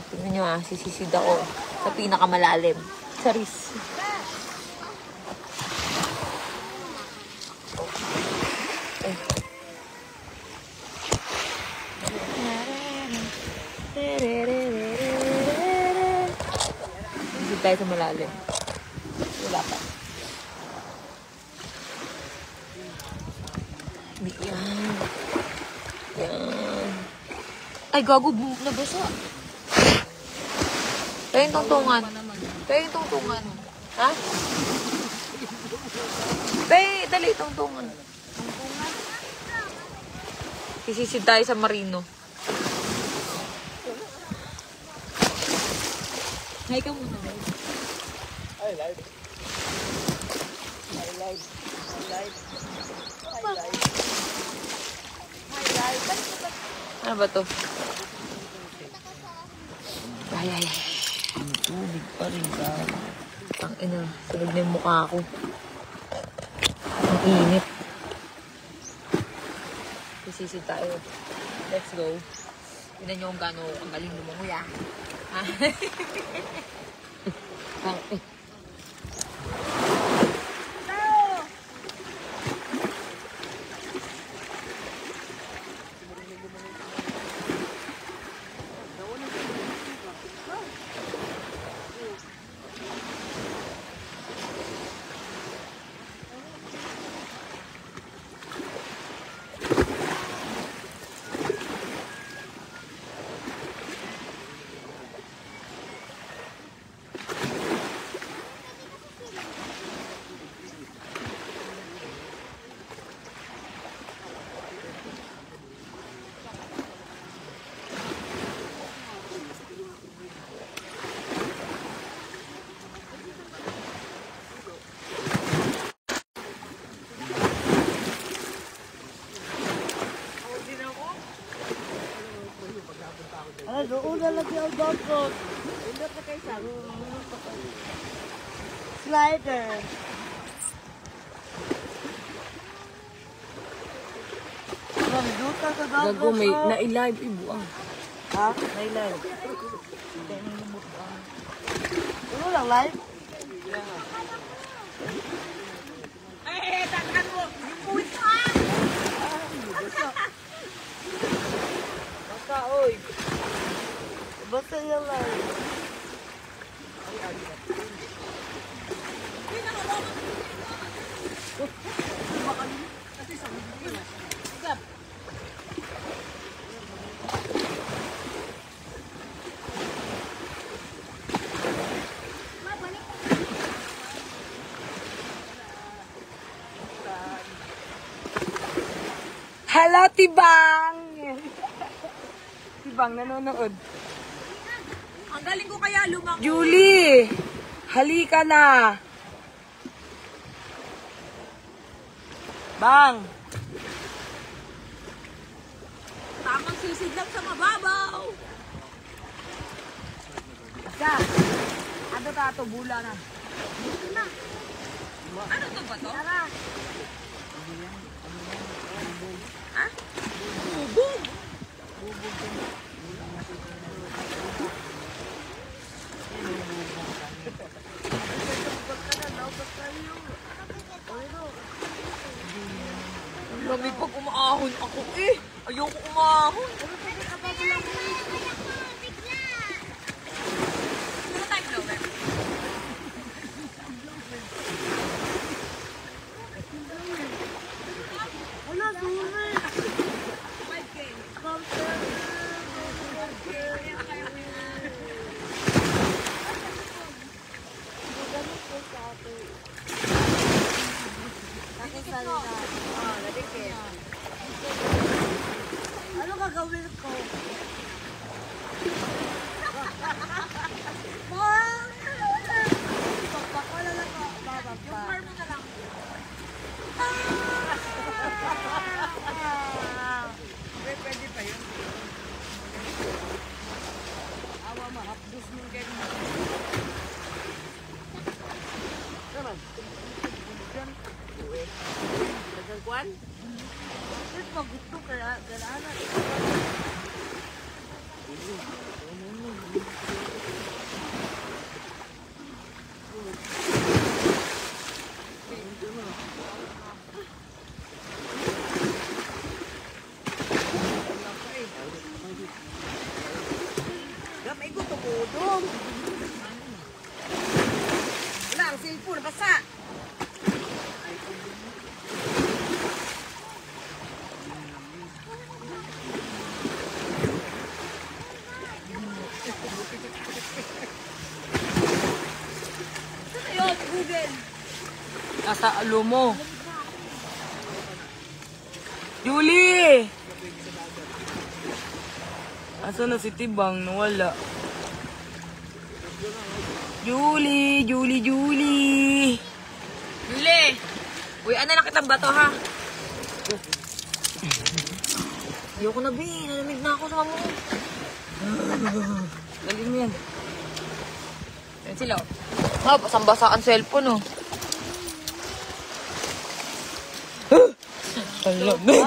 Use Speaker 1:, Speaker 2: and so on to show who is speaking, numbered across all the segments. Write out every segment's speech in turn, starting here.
Speaker 1: Tingnan nyo sisisid ako sa pinakamalalim. Charis. Sisid tayo sa malalim. Wala pa. Yan. Yan. Ay, gago. Nabasa. Kaya yung tungtungan. Kaya yung tungtungan. Ha? Kaya, dali, tungtungan. Tungtungan? Isisid tayo sa marino. Hi ka muna, guys.
Speaker 2: Hi, live. Hi, live. Hi, live. Hi, live. Hi, live.
Speaker 1: Ano ba to? Ay.
Speaker 2: Tubig pa rin ka.
Speaker 1: Ang ina, sunog na yung mukha ko. Ang init. Sisisid tayo. Let's go. Tignan nyo kung gaano ang galing lumungoy ha.
Speaker 2: Doon na lagi ang doggot. Indot na kayo sa slider.
Speaker 1: Gago, may na-live ibuang.
Speaker 2: Ha? Na-live. Ano lang live? Ay, takkan mo! Yung puwit mo ha! Basta, oy! Basta yan lang.
Speaker 1: Hello, Tibang! Tibang, nanonood.
Speaker 3: Ang galing ko kaya lumaki.
Speaker 1: Julie! Halika na! Bang!
Speaker 3: Tamang sisid lang sa mababaw.
Speaker 1: Isa! Ano tato? Bula na.
Speaker 3: Ano to ba to?
Speaker 1: Tara!
Speaker 3: Ha? Bubog.
Speaker 1: Lamig pag umaahon ako eh. Ayoko umahon.
Speaker 3: Ano tayo blower?
Speaker 2: Wala, sumay!
Speaker 3: 5K.
Speaker 2: Nasa alo mo. Julie! Asa na si Tibang? Nawala. Julie! Julie! Julie!
Speaker 1: Julie! Uy, ano na kitang bato, ha? Ayoko na, Bi. Nalamig na ako sa mamo.
Speaker 2: Dali mo yan.
Speaker 1: Yan sila. Ha, basang-basa ang cellphone, oh.
Speaker 2: Alamig!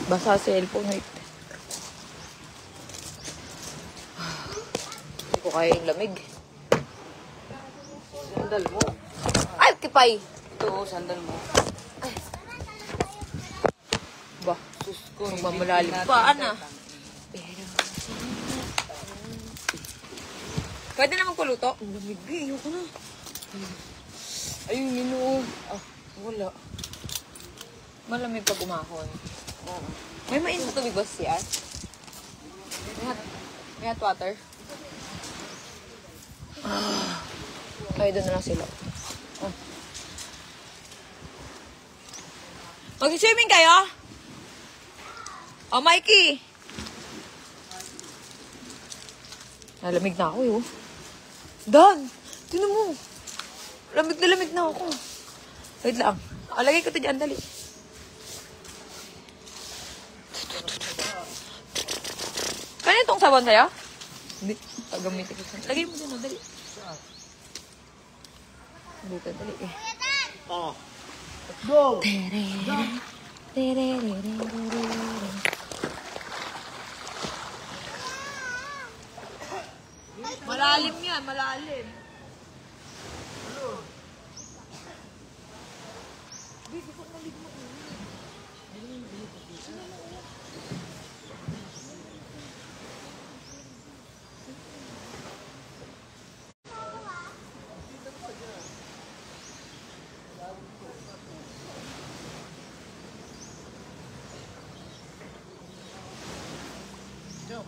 Speaker 1: Basa ang cellphone, wait. Hindi ko kaya yung lamig.
Speaker 2: Sandal mo.
Speaker 1: Ay, kipay!
Speaker 2: Ito, sandal mo.
Speaker 1: Ba,
Speaker 2: Sus ko.
Speaker 1: mamalalim pa, ana. Pwede naman kuluto?
Speaker 2: Ang lamig, eh. Ayoko na. Ayun, yun. Ah, wala.
Speaker 1: Malamig pag umahon.
Speaker 2: Oo.
Speaker 1: May mainit na tubig ba siya? May hot water? Ay, doon na lang sila. Oh. Mag-swimming kayo? Oh, Mikey! Nalamig na ako, eh. Dan! Tinan mo! Lamig na ako. Wait lang. Lagay ko ito dyan, dali. Kaya itong sabon sa'yo? Hindi. Gamitin ko sa'yo. Lagay mo dyan, oh, dali. Dito, dali eh.
Speaker 2: Oh. Go!
Speaker 1: Malalim yan, malalim.
Speaker 2: Go.